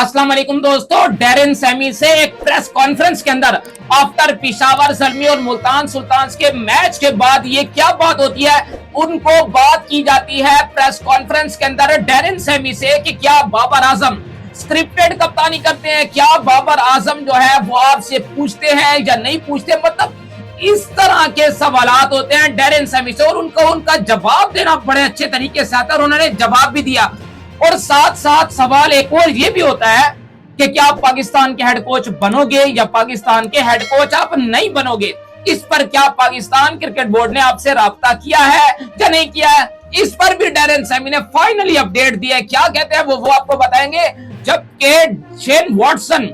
अस्सलाम वालेकुम दोस्तों, डेरिन सैमी से एक प्रेस कॉन्फ्रेंस के अंदर आफ्टर पिशावर ज़ल्मी और मुल्तान सुल्तान्स के मैच के बाद ये क्या बात होती है, उनको बात की जाती है प्रेस कॉन्फ्रेंस के अंदर डेरिन सैमी से कि क्या बाबर आजम स्क्रिप्टेड कप्तानी करते हैं, क्या बाबर आजम जो है वो आपसे पूछते हैं या नहीं पूछते। मतलब इस तरह के सवालात होते हैं डेरिन सैमी से और उनको उनका जवाब देना बड़े अच्छे तरीके से आता है और उन्होंने जवाब भी दिया। और साथ साथ सवाल एक और ये भी होता है कि क्या आप पाकिस्तान के हेड कोच बनोगे या पाकिस्तान के हेड कोच आप नहीं बनोगे। इस पर क्या पाकिस्तान क्रिकेट बोर्ड ने आपसे राब्ता किया है या नहीं किया है, इस पर भी डेरिन सैमी ने फाइनली अपडेट दिया है। क्या कहते हैं वो आपको बताएंगे। जबकि शेन वॉटसन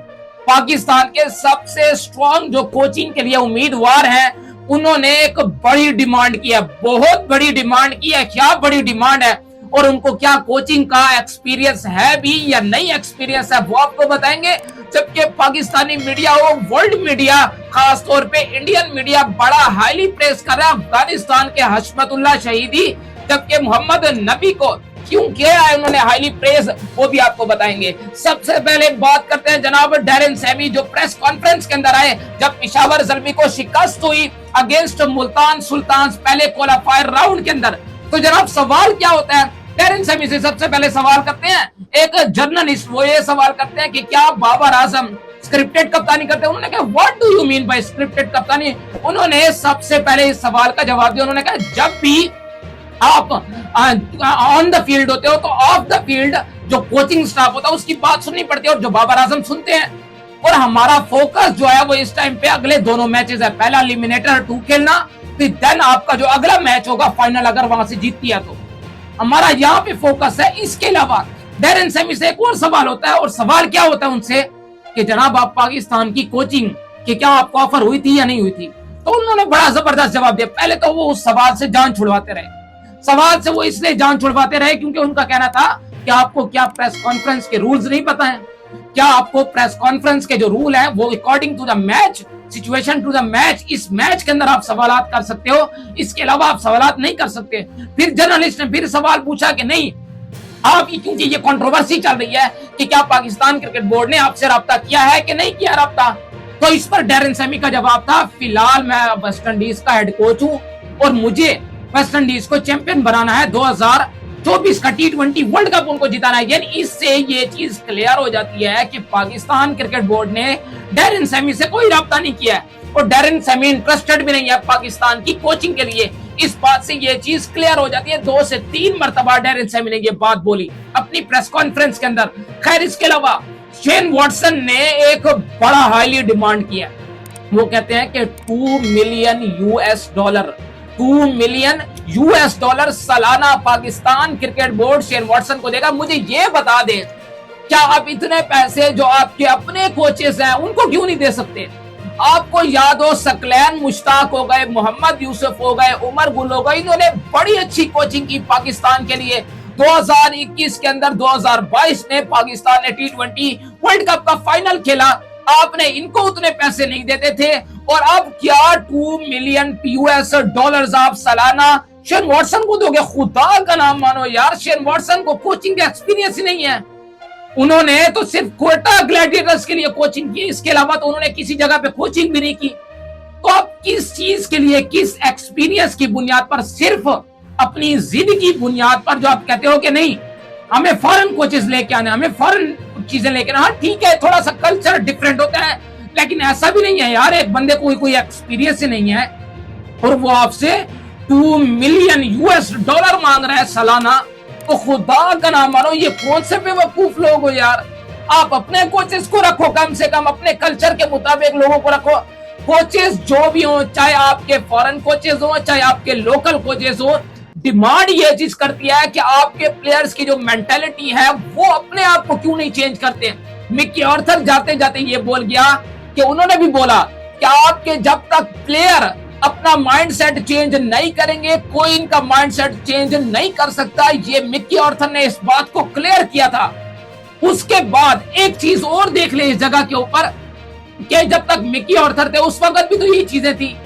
पाकिस्तान के सबसे स्ट्रॉन्ग जो कोचिंग के लिए उम्मीदवार हैं, उन्होंने एक बड़ी डिमांड की है, बहुत बड़ी डिमांड की है। क्या बड़ी डिमांड है और उनको क्या कोचिंग का एक्सपीरियंस है भी या नहीं एक्सपीरियंस है, वो आपको बताएंगे। जबकि पाकिस्तानी मीडिया हो, वर्ल्ड मीडिया, खास तौर पे इंडियन मीडिया बड़ा हाईली प्रेस कर रहा है अफगानिस्तान के हशमतुल्लाह शहीदी, जबकि मोहम्मद नबी को क्यों किया है उन्होंने हाईली प्रेस, वो भी आपको बताएंगे। सबसे पहले बात करते हैं जनाब डेरिन सैमी जो प्रेस कॉन्फ्रेंस के अंदर आए जब पिशावर ज़ल्मी को शिकस्त हुई अगेंस्ट मुल्तान सुल्तान्स पहले क्वालिफायर राउंड के अंदर। तो जनाब सवाल क्या होता है, डेरिन सैमी से सबसे पहले सवाल करते हैं एक जर्नलिस्ट, वो ये सवाल करते हैं कि क्या बाबर आजम स्क्रिप्टेड कप्तानी करते हैं। उन्होंने कहा what do you mean by scripted कप्तानी। उन्होंने सबसे पहले इस सवाल का जवाब दिया। उन्होंने कहा जब भी आप ऑन द फील्ड होते हो तो ऑफ द फील्ड जो कोचिंग स्टाफ होता है उसकी बात सुननी पड़ती है और जो बाबर आजम सुनते हैं। और हमारा फोकस जो है वो इस टाइम पे अगले दोनों मैचेस है, पहला एलिमिनेटर 2 खेलना, फिर देन आपका जो अगला मैच होगा फाइनल, अगर वहां से जीतती है तो हमारा यहाँ पे फोकस है। इसके अलावा डेरिन सैमी से एक और सवाल होता है और सवाल क्या होता है उनसे कि जनाब आप पाकिस्तान की कोचिंग की क्या आपको ऑफर हुई थी या नहीं हुई थी। तो उन्होंने बड़ा जबरदस्त जवाब दिया। पहले तो वो उस सवाल से जान छुड़वाते रहे, सवाल से वो इसलिए जान छुड़वाते रहे क्योंकि उनका कहना था कि आपको क्या प्रेस कॉन्फ्रेंस के रूल्स नहीं पता है, क्या आपको प्रेस कॉन्फ्रेंस के जो रूल है वो according to the match, situation to the match, इस मैच के अंदर आप सवालात कर सकते हो, इसके अलावा आप सवालात नहीं कर सकते। फिर जर्नलिस्ट ने फिर सवाल पूछा कि नहीं आप, क्योंकि ये कंट्रोवर्सी चल रही है कि क्या पाकिस्तान क्रिकेट बोर्ड ने आपसे राब्ता किया है कि नहीं किया राब्ता। तो इस पर डेरिन सैमी का जवाब था फिलहाल मैं वेस्ट इंडीज का हेड कोच हूं और मुझे वेस्ट इंडीज को चैंपियन बनाना है, 2024 का T20 वर्ल्ड कप उनको जिताना है। यानी इससे ये चीज क्लियर हो जाती है कि पाकिस्तान क्रिकेट बोर्ड ने डेरिन सैमी से कोई राब्ता नहीं किया है और डेरिन सैमी इंटरेस्टेड भी नहीं है पाकिस्तान की कोचिंग के लिए। इस बात से ये चीज क्लियर हो जाती है। 2 से 3 मरतबा डेरिन सैमी ने ये बात बोली अपनी प्रेस कॉन्फ्रेंस के अंदर। खैर इसके अलावा शेन वॉटसन ने एक बड़ा हाईली डिमांड किया, वो कहते हैं कि $2 मिलियन $2 मिलियन सालाना Pakistan cricket board Shane Watson को देगा। मुझे ये बता दें क्या आप इतने पैसे जो आपके अपने कोचेस हैं उनको क्यों नहीं दे सकते। आपको याद हो सकलैन मुश्ताक हो गए, मोहम्मद यूसुफ हो गए, उमर गुल हो गए, इन्होंने बड़ी अच्छी कोचिंग की पाकिस्तान के लिए। 2021 के अंदर 2022 में पाकिस्तान ने T20 वर्ल्ड कप का फाइनल खेला, आपने इनको उतने पैसे नहीं देते थे और अब क्या $2 मिलियन आप सालाना शेन वॉटसन को दोगे। खुदा का नाम मानो यार, शेन वॉटसन को कोचिंग का एक्सपीरियंस ही नहीं है। उन्होंने तो सिर्फ कोटा ग्लैडिएटर्स के लिए कोचिंग की, इसके अलावा तो उन्होंने किसी जगह पे कोचिंग भी नहीं की। तो आप किस चीज के लिए, किस एक्सपीरियंस की बुनियाद पर, सिर्फ अपनी जिद की बुनियाद पर जो आप कहते हो कि नहीं हमें फॉरेन कोचेस लेके आने, हमें फॉरेन चीजें लेके आना। हाँ ठीक है, थोड़ा सा कल्चर डिफरेंट होता है, लेकिन ऐसा भी नहीं है यार एक बंदे को कोई एक्सपीरियंस ही नहीं है और वो आपसे $2 मिलियन मांग रहा है सालाना। तो खुदा का नाम मानो, ये कौन से बेवकूफ लोग हो यार। आप अपने कोचेस को रखो, कम से कम अपने कल्चर के मुताबिक लोगों को रखो। कोचेस जो भी हो, चाहे आपके फॉरेन कोचेस हो चाहे आपके लोकल कोचेस हो, डिमांड ये चीज करती है कि आपके प्लेयर्स की जो मेंटालिटी है वो अपने आप को क्यों नहीं चेंज करते। मिकी ऑर्थर जाते जाते ये बोल गया कि उन्होंने भी बोला कि आपके जब तक प्लेयर अपना माइंडसेट चेंज नहीं करेंगे कोई इनका माइंडसेट चेंज नहीं कर सकता। ये मिकी ऑर्थर ने इस बात को क्लियर किया था। उसके बाद एक चीज और देख ले इस जगह के ऊपर कि जब तक मिकी ऑर्थर थे उस वक्त भी तो यही चीजें थी।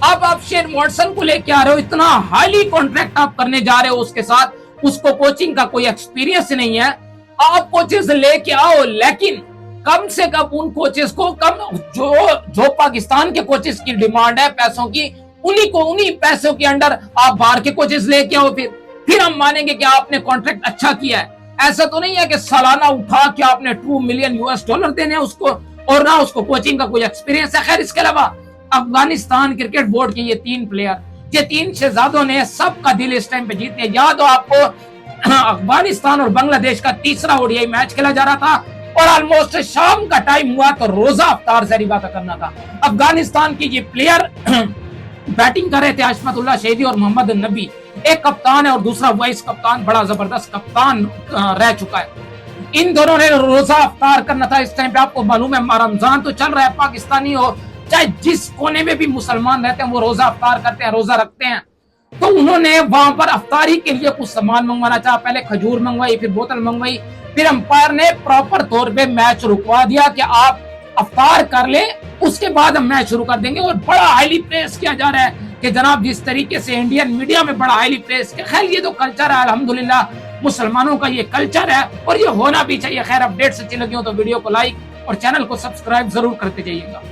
अब आप शेन वॉटसन को लेके आ रहे हो, इतना हाईली कॉन्ट्रैक्ट आप करने जा रहे हो उसके साथ, उसको कोचिंग का कोई एक्सपीरियंस नहीं है। आप कोचेस लेके आओ, लेकिन कम से कम उन कोचेस को कम जो पाकिस्तान के कोचेस की डिमांड है पैसों की, उन्हीं पैसों के अंडर आप बाहर के कोचेस लेके आओ, फिर हम मानेंगे कि आपने कॉन्ट्रैक्ट अच्छा किया है। ऐसा तो नहीं है कि सालाना उठा के आपने $2 मिलियन देने हैं उसको और ना उसको कोचिंग का कोई एक्सपीरियंस है। खैर, इसके अलावा अफगानिस्तान क्रिकेट बोर्ड के ये 3 प्लेयर, ये 3 शहजादों ने सबका दिल इस टाइम पे जीते। याद हो आपको, अफगानिस्तान और बांग्लादेश का तीसरा ओडीआई मैच खेला जा रहा था और ऑलमोस्ट शाम का टाइम हुआ तो रोजा अफ्तार से बात करना था। अफगानिस्तान की ये प्लेयर बैटिंग कर रहे थे, अशमतुल्लाह शहीदी और मोहम्मद नबी। एक कप्तान है और दूसरा वाइस कप्तान, बड़ा जबरदस्त कप्तान रह चुका है। इन दोनों ने रोजा अफ्तार करना था इस टाइम पे। आपको मालूम है रमजान तो चल रहा है, पाकिस्तानी हो चाहे जिस कोने में भी मुसलमान रहते हैं वो रोजा अफ्तार करते हैं, रोजा रखते हैं। तो उन्होंने वहां पर अफ्तारी के लिए कुछ सामान मंगवाना चाहा, पहले खजूर मंगवाई, फिर बोतल मंगवाई, फिर अंपायर ने प्रॉपर तौर पे मैच रुकवा दिया कि आप अफ्तार कर ले, उसके बाद हम मैच शुरू कर देंगे। और बड़ा हाईली प्रेस किया जा रहा है कि जनाब जिस तरीके से इंडियन मीडिया में बड़ा हाईली प्रेस किया। खैर, ये तो कल्चर है, अल्हम्दुलिल्लाह मुसलमानों का ये कल्चर है और ये होना भी चाहिए। खैर, अपडेट्स अच्छी लगी हो तो वीडियो को लाइक और चैनल को सब्सक्राइब जरूर करते जाइएगा।